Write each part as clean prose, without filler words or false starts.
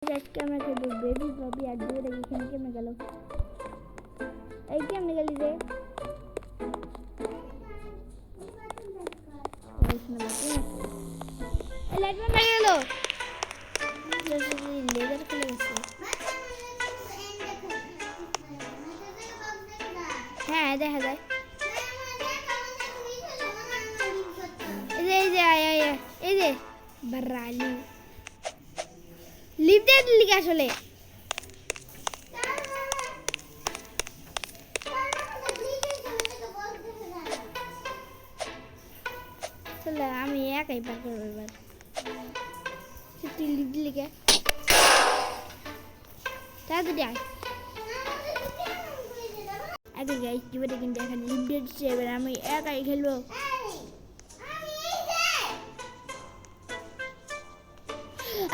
আজকে আমরা খেলবো বেবি ববি আর দুটো দেখি এখানে কেমনে গেল এই কেমনে গেলি রে লাইট বন্ধ হয়ে গেল লেজার খুলে গেছে হ্যাঁ দেখা যায় এই যে বারালি লিভ দিয়ে দিলি আসলে চলে আমি একাই পার করবো এবার তুই লিভ দিলি কে তাড়াতাড়ি আয় আগে গাইস জীবনে কিন্তু এখন লিভ দিয়ে দিচ্ছে এবার আমি একাই খেলবো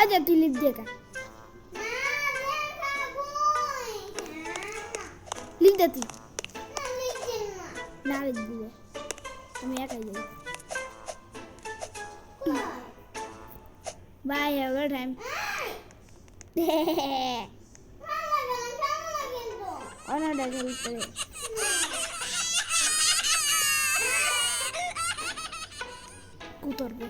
আচ্ছা তুই লিভ দিয়ে কা লিভ দে তুই না লিভ দিবে আমি একাই যাই বাই হ্যাভ আ টাইম অনাটা খেলতে কুতরবে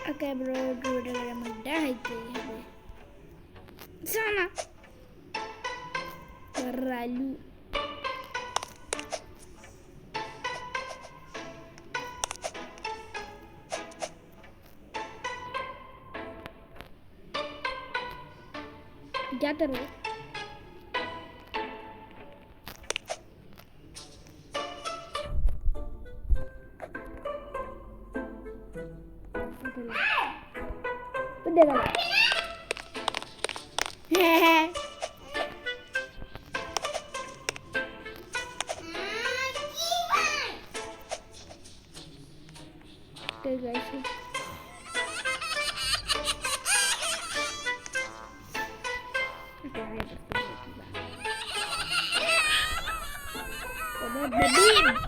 ওকে ব্রো ডুডে করে মধ্যে হাইতে হবে সানা রালু जाते रहो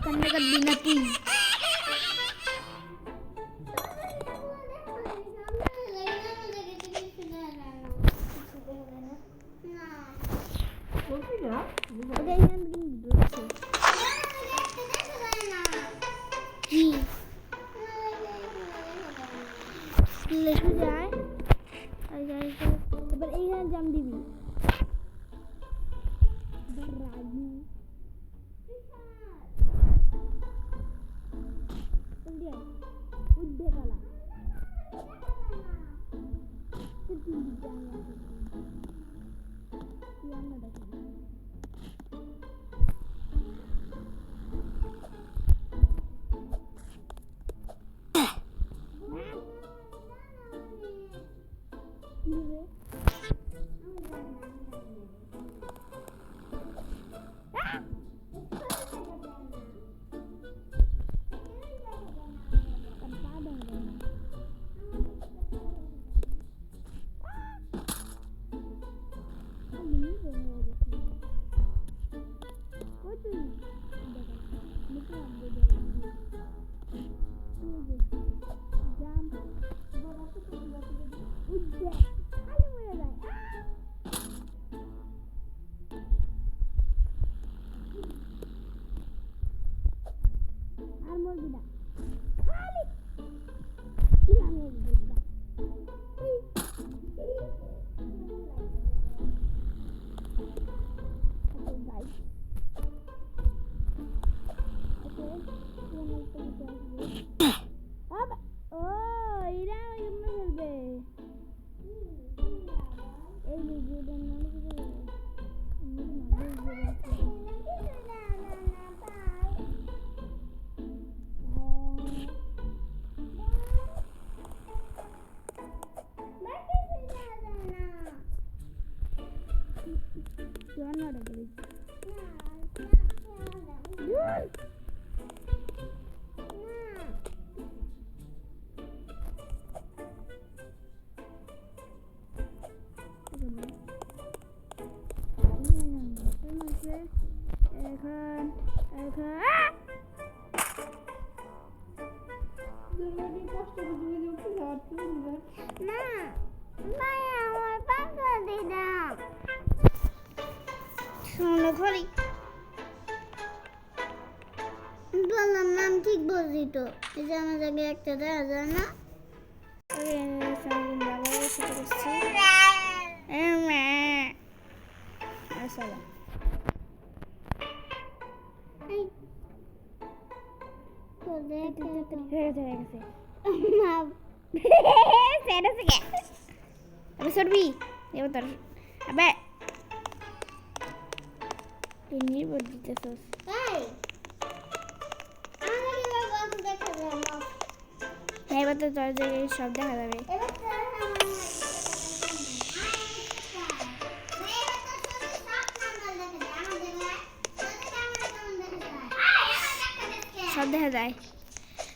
करने का बिना तुम लेके जाए এবার এইখানে জাম দিবি রাজু উদ্দে কালা না ভাই আমার পাকা দিলাম শোনো করি বললাম নাম ঠিক বলছি তো এই যে আমার জায়গায় একটা দেওয়া যায় না সরবি এবার তোর আবে তুই নির্ভর দিতেছস এবার তো তোর জায়গায় সব দেখা যাবে সব দেখা যায়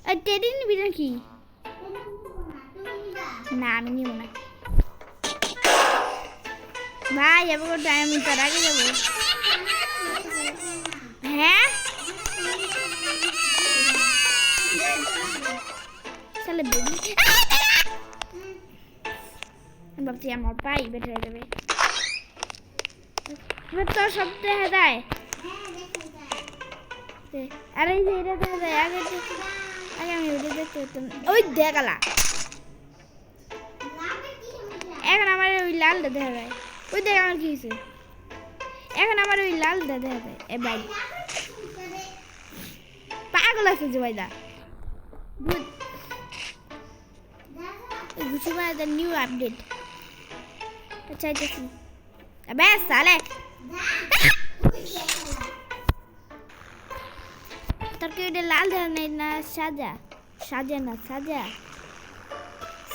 আর টেডি নিবি নাকি না আমি নিব না ভাই এবার টাইম তার আগে যাবো হ্যাঁ চলে বেবি ভাবছি আমার পাই বের হয়ে যাবে এবার তোর সব দেখা যায় আরে এই যে এটা দেখা যায় আগে আমি ওটা দেখতে পেতাম ওই দেখালা এখন আমার ওই লালটা দেখা যায় ওই দেখ আমার কি হয়েছে এখন আমার ওই লালটা দেখা যায় এ ভাই পাগল আছে যে ভাইদা গুছি মানে দ্য নিউ আপডেট আচ্ছা এটা अबे साले তোর কি এটা লাল দেখা নাই না সাদা সাদা না সাদা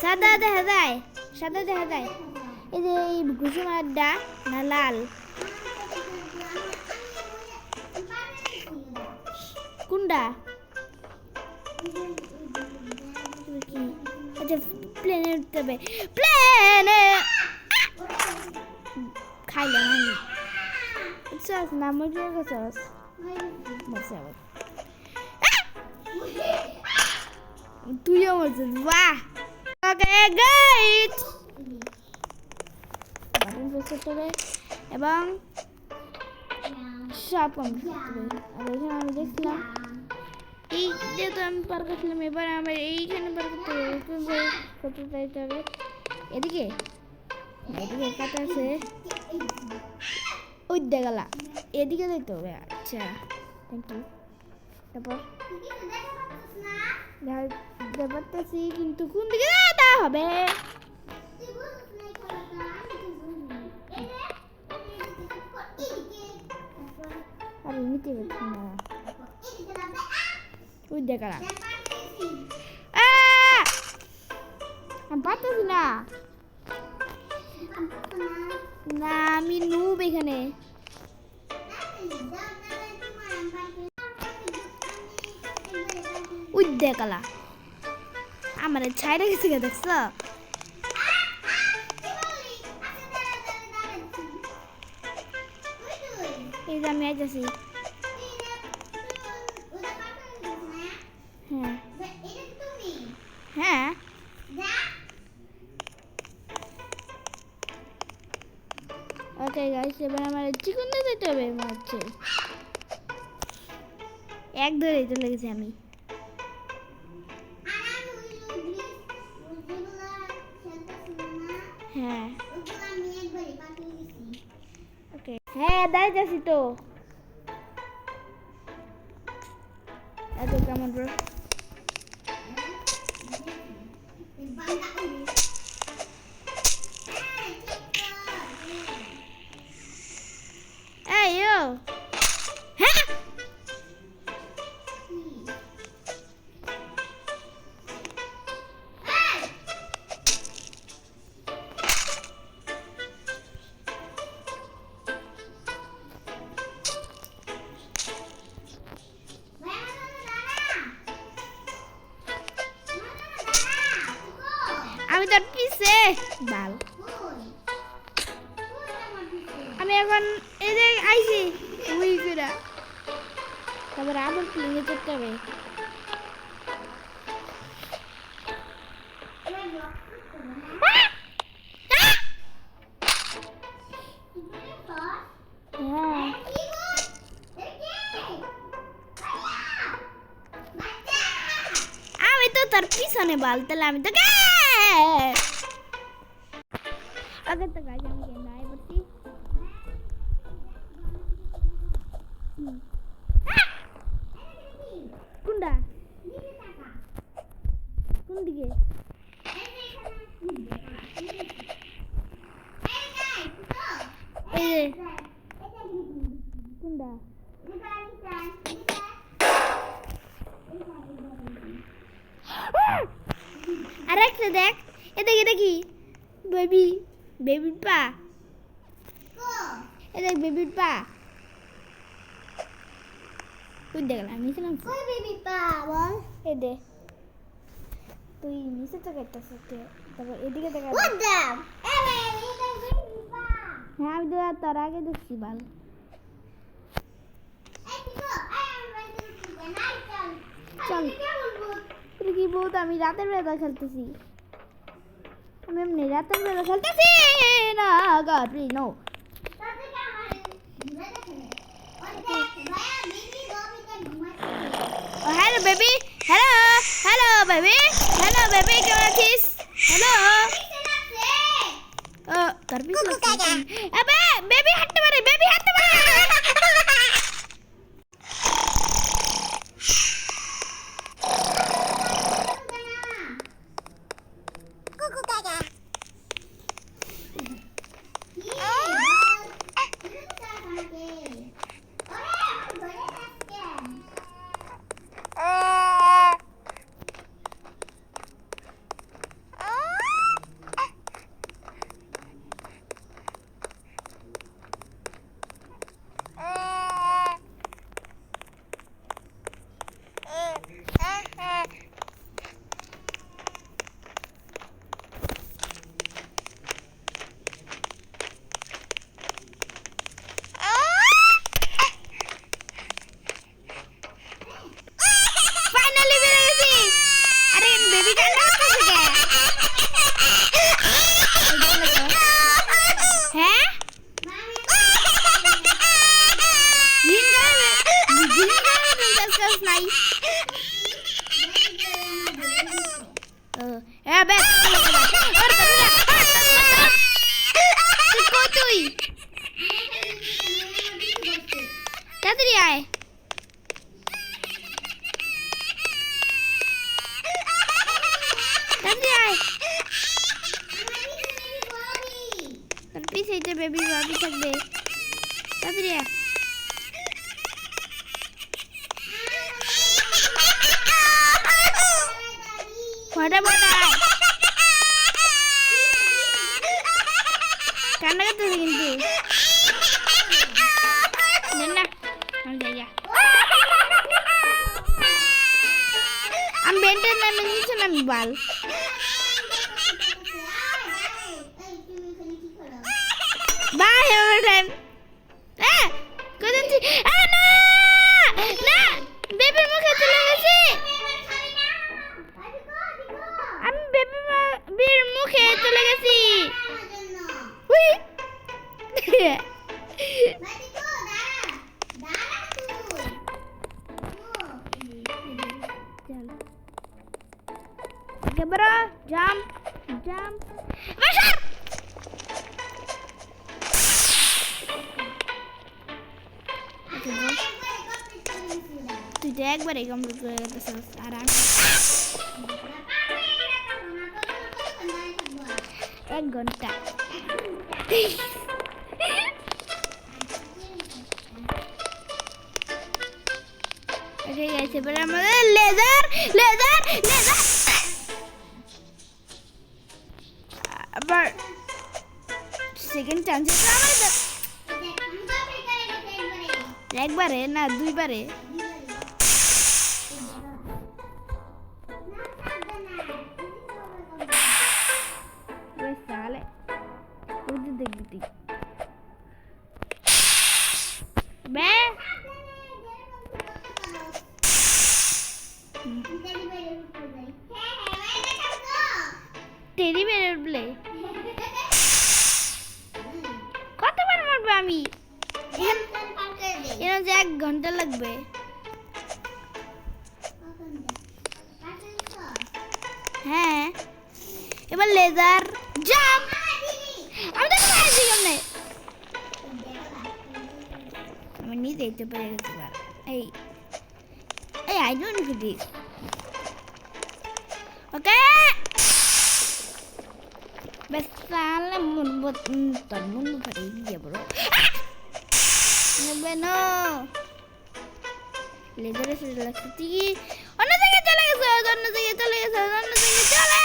সাদা দেখা যায় সাদা দেখা যায় এই যে এই ঘুষি মারটা না লাল কোনটা কি আচ্ছা প্লেনে উঠতে হবে প্লেনে খাইলাম আমি সস না মজা সস মজা তুইও মজা বাহ ওকে গাইস বাটন প্রেস করতে হবে এবং সব কমপ্লিট করতে হবে আর এখানে আমি দেখছিলাম এই যেহেতু আমি পার করছিলাম এবার আমার এইখানে পার করতে হবে করতে চাইতে হবে এদিকে এদিকে কাটা আছে ওই দেখালা এদিকে যাইতে হবে আচ্ছা থ্যাংক ইউ তারপর ব্যাপারটাছি কিন্তু কোন দিকে যেতে হবে আরে নিতে পারছি না ওই দেখালা আমি পারতেছি না না আমি নুব এখানে ওই দেখালা আমার ছাইরা গেছে দেখছ এই যে আমি আইতেছি হ্যাঁ হ্যাঁ ওকে গাইস এবার আমার চিকন দিয়ে যেতে হবে মনে হচ্ছে এক ধরেই চলে গেছি আমি হ্যাঁ ওকে হ্যাঁ দাই যাচ্ছি তো এত কেমন ব্রো Hey yo! Huh? আমি তোর পিছে ডাল আমি এখন এই যে আইছি উই করে তারপর আবার প্লেনে চড়তে হবে তোর পিছনে বল তাহলে আমি তোকে আগে তো গাইজ আমি কেন আই পড়ছি কোনটা কোন দিকে এই কোনটা আরেকটা দেখ এদিকে দেখি বেবি বেবির পা এ দেখ বেবির পা তুই দেখলাম আমি ছিলাম কই বেবি পা বল এ দে তুই নিচে তো কেটে তারপর এদিকে দেখা হ্যাঁ আমি তো তোর আগে দেখছি বল চল তুই কি বলতো আমি রাতের বেলা খেলতেছি আমি এমনি রাতের বেলা খেলতেছি না গাবি no hello baby hello baby কেমন আছিস হ্যালো ও তোর পিছনে আবে বেবি হাঁটতে পারে তাড়াতাড়ি আয় তোর পিছে বেবি ভাবি থাকবে তাড়াতাড়ি আয় ফটাফট আয় কান্না করতেছে কিন্তু না আমি বেন্টের নামে নিচে নামি বাল বাই এভার টাইম কোথায় না বেবির মুখে চলে গেছে আমি বেবির মুখে চলে গেছি Bro, jump. Masuk. Tuh ekbar ya kamu gue kata sekarang. Gonta. Oke guys, sebenarnya laser. আবার সেকেন্ড চান্স একবারে না দুইবারে সালে দেখবি তুই বে টেডি বেয়ার বলে কতবার মারবো আমি এখানে যে 1 ঘন্টা লাগবে হ্যাঁ এবার লেজার জাম্প আমি তো পারছি কেমনে আমি নিজেই তো পেরে গেছি এবার এই এই আই ডোন্ট নো দিস ওকে বেশ তাহলে তোর মুন্ডু ফাটে গিয়ে বড় নেবে না লেজারে সেটা লাগছে তুই অন্য জায়গায় চলে গেছে অন্য জায়গায় চলে গেছে অন্য জায়গায় চলে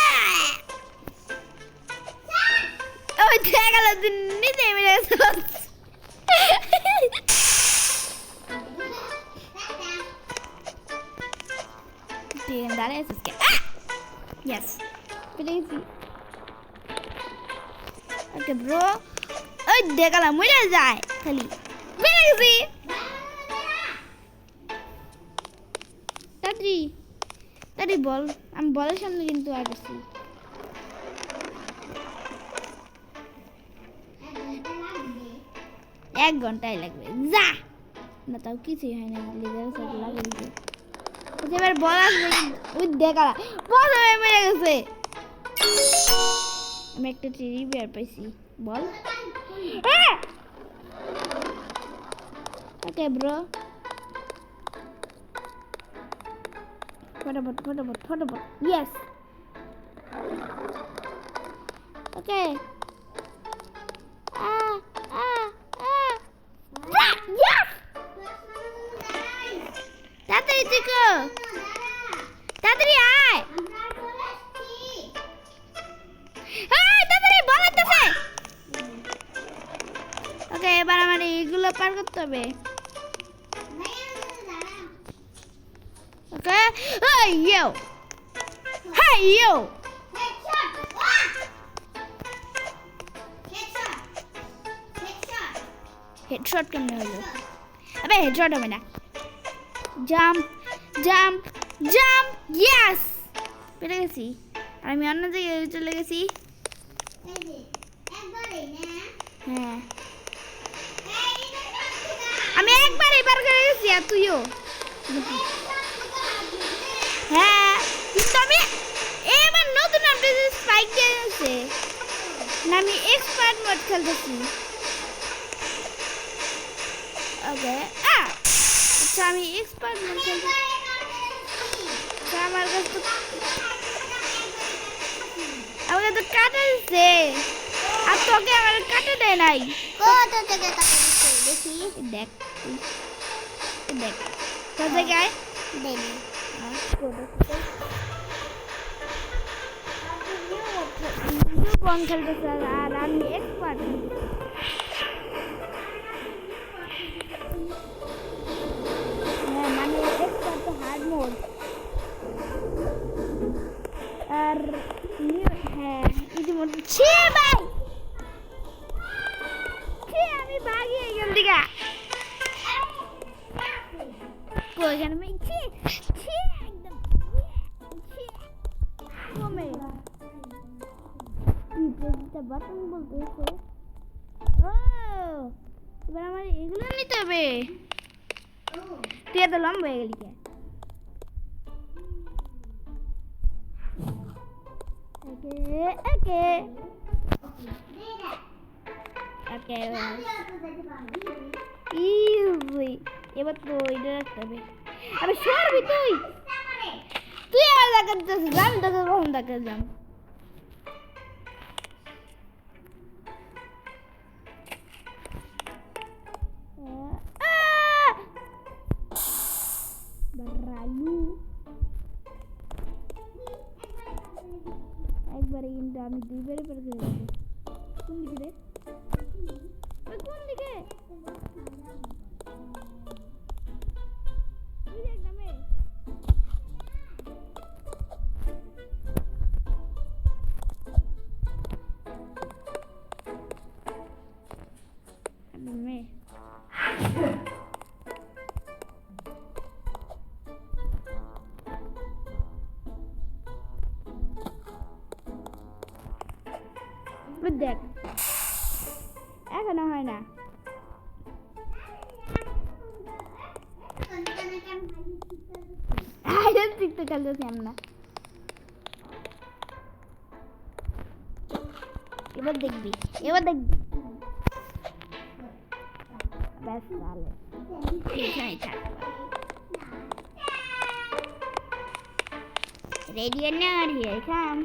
ওই দেখালো তুই নিজে মেরে গেছে তুই দাঁড়িয়ে আছিস কে ইয়েস পেরে গেছি ওকে ব্রো ওই দেখালাম মরে যায় খালি পেরে গেছি তাড়াতাড়ি তাড়াতাড়ি বল আমি বলের সামনে কিন্তু আসছি এক ঘন্টায় লাগবে যা না তাও কিছুই হয় না লেজার সাথে লাগিয়ে এবার বল আসবে ওই দেখালা বল মেরে গেছে আমি একটা টেডি বিয়ার পাইছি বল ওকে ব্রো ফটাফট ইয়েস ওকে তাড়াতাড়ি চিকো তাড়াতাড়ি আয় তাড়াতাড়ি বলাতেছে ওকে এবার আমার এইগুলো পার করতে হবে ওকে ইয়ো হ্যাঁ ইয়ো হেডশট কেমনে হলো আবে হেডশট হবে না জাম্প জাম্প জাম্প ইয়েস পেরে গেছি আর আমি অন্য জায়গায় চলে গেছি হ্যাঁ আমি একবারই পার করে গেছি আর তুইও হ্যাঁ কিন্তু আমি এবার নতুন আপডেট স্পাইক দিয়েছে না আমি এক্সপার্ট মোড খেলতেছি ওকে আচ্ছা আমি এক্সপার্ট মোড খেলতেছি আমার কাছে তো কাটা দিচ্ছে আর তোকে আমার কাটা দেয় নাই কত থেকে কাটা দিচ্ছে দেখি দেখ দেখ তোর জায়গায় দেনি কোন খেলতেছে আর আমি এক্সপার্ট হ্যাঁ মানে এক্সপার্ট তো হার্ড মোড আর হ্যাঁ ইতিমধ্যে ছি ভাই ছি আমি ভাগি এখান থেকে কোইখানে আমি ছি ছি একদম ছি কমে এটা বাটন বলতেছে ও এবার আমার এগুলো নিতে হবে তুই এত লম্বা হয়ে গেলি কে ওকে ওকে ইজি এবার তো এটা রাখতে হবে আরে সরবি তুই তুই আমার দেখা দিতেছিস আমি তোকে কখন দেখা যাম একবারে কিন্তু আমি দুইবারে পার করে গেছি কোন দিকে রে কোন দিকে একদমে একদমে দেখ এখনো হয় না শিখতে খেলতেছি আমরা এবার দেখবি ব্যাস তাহলে এখানেই থাকবো ready or not here come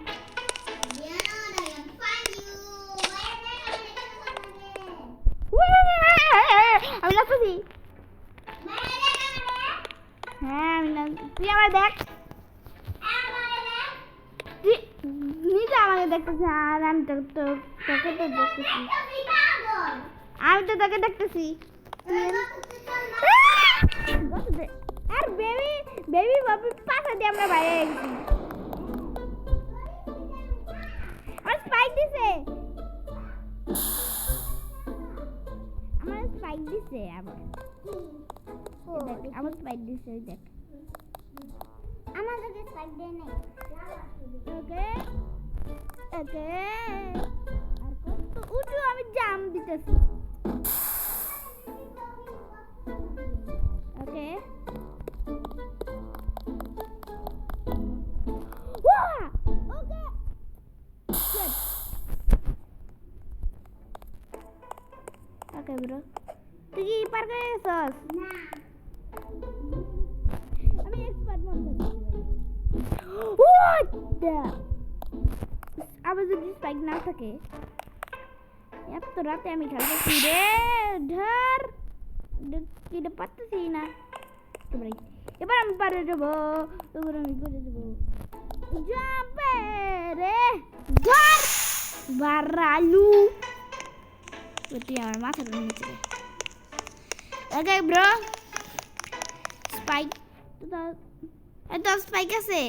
আমি লাগতেছি হ্যাঁ আমি তুই আমার দেখ নিজে আমাকে দেখতেছি আর আমি তোকে তো দেখতেছি আমি তো তোকে দেখতেছি আর বেবি বাবু পাশা দিয়ে আমরা বাইরে গেছি আমার স্পাইক দিছে আবার আমার স্পাইক দিছে ওই দেখ আমার কাছে স্পাইক দেয় নাই ওকে ওকে আর কত উঠু আমি জাম দিতেছি ওকে ওকে ওকে ব্রো তুই কি পার করে গেছস না আমি এক্সপার্ট মনে করছি What the? আবার যদি স্পাইক না থাকে এত রাতে আমি খেলতেছি রে ধর কিটা পারতেছি না এবার আমি পারে যাবো এবার আমি করে দেবো যাবে রে ধর বারালু তুই আমার মাথার নিচে ওকে ব্রো স্পাইক তো স্পাইক আছে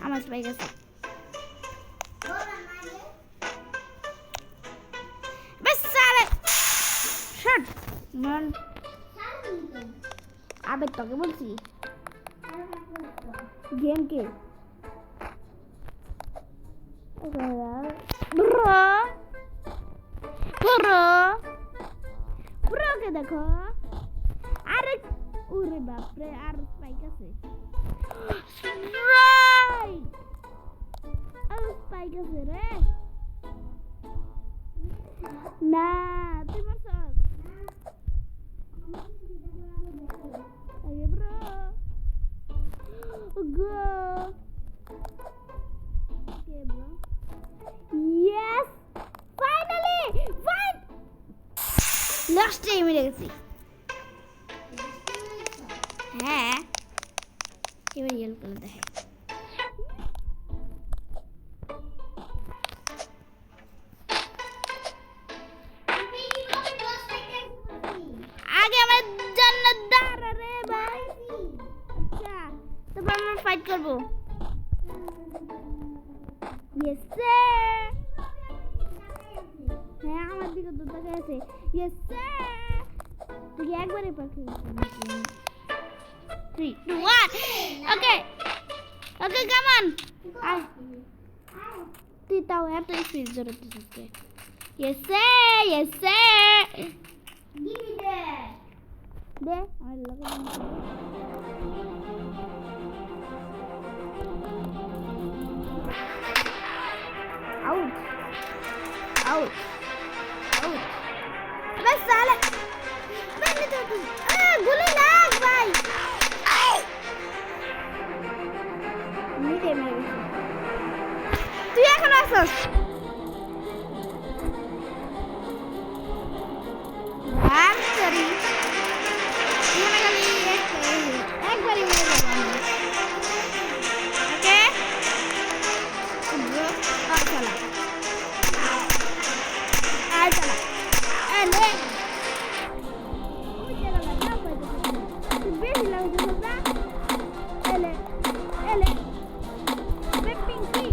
আমার স্পাইক আছে বেশ সালে শট মান আবে তোকে বলছি গেম কে ব্রো কে দেখো আরে ওরে বাপরে আর স্পাইক আছে রাইট আর স্পাইক আছে রে না তুই মারছস আরে bro go okay bro yes finally last time মেরে গেছি হ্যাঁ এবার ইয়েলো কালার দেখে আগে আমার জান্নাত দাঁড়া রে ভাই আচ্ছা তারপর আমরা ফাইট করবো ইয়েস স্যার হ্যাঁ আমার দিকে তো তাকাই আছে ইয়েস স্যার তুই একবারে পাখি 3 2 1 ওকে ওকে কাম অন আয় তুই তাও এত স্পিড জোরে দিতে yes sir Give me that. দে আমার লগে আউট আউট আউট বস সালে বন্ধ তো গুলি লাগ ভাই নিতে মেরে তুই এখন আসছ সরি এখানে খালি একবারই মেরে যাবো ওকে আর চলা এলে বেশি লাগছে না এলে এলে পিঙ্কি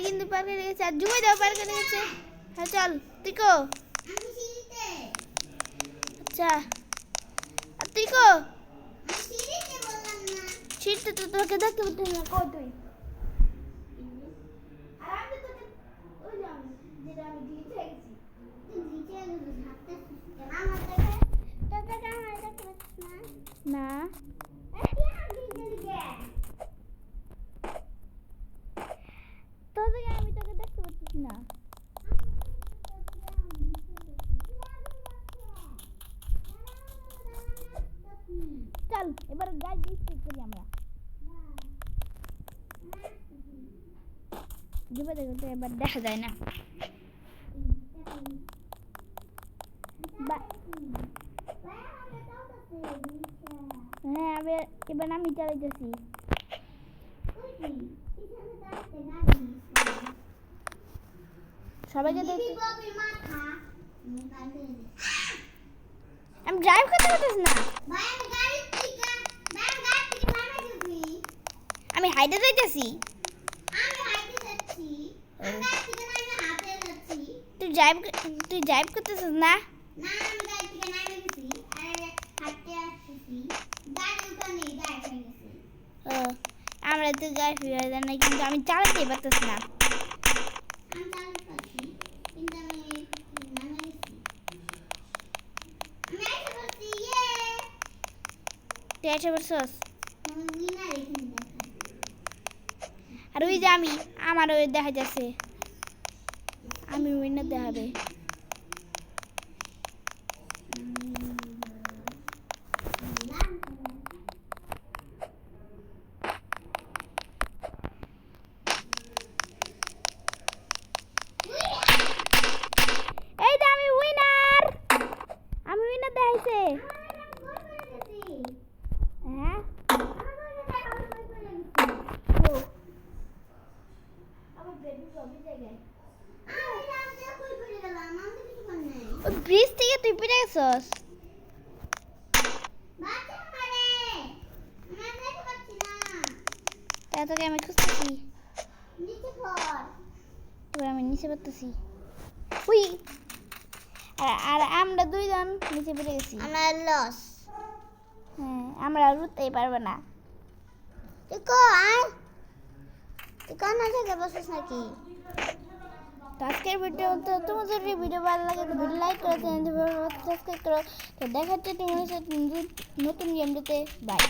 কিন্তু পার করে গেছে আর জুমাই দাও পার করে গেছে হ্যাঁ চল তিকো আমি সিঁড়িতে আচ্ছা আর তিকো আমি সিঁড়িতে বললাম না ছিটতে তো তোকে দেখতে পাচ্ছি না কই তুই আর আমি তো তোকে ওই যে আমি যেটা আমি দিয়েছি গেছি তুই নিচে হাঁটতে কেন আমার দেখে তোর দেখে আমার দেখতে পাচ্ছিস না না কি আমি দিকে তো দেখে আমি তোকে দেখতে পাচ্ছি না চল এবার গাছ ডিস্ট্রিক করি আমরা জুবা দেখো তো এবার দেখা যায় না হ্যাঁ এবার আমি চালাইতেছি সবাইকে দেখতে আমি ড্রাইভ করতে পারতেছি না আমি হাইটে যাইতেছি তুই ড্রাইভ করতেছিস না ও আমরা তো গাড়ি ফিরে যাই না কিন্তু আমি চালাতেই পারতেছি না তুই এসে পড়ছস আর ওই যে আমার ওই দেখা যাচ্ছে আমি উইনার দেখাবে এই যে আমি উইনার দেখাইছে হ্যাঁ ওই ব্রিজ থেকে তুই পড়ে গেছস তোকে আমি খুঁজতেছি তোকে আমি নিচে পড়তেছি উই আর আমরা দুইজন নিচে পড়ে গেছি আমার লস হ্যাঁ আমরা উঠতেই পারবো না তুই কোন জায়গায় বসিস নাকি তো আজকের ভিডিও তো তোমার যদি ভিডিও ভালো লাগে তো ভিডিও লাইক করো চ্যানেলটি সাবস্ক্রাইব করো তো দেখা হচ্ছে তোমার সাথে নতুন গেমটিতে বাই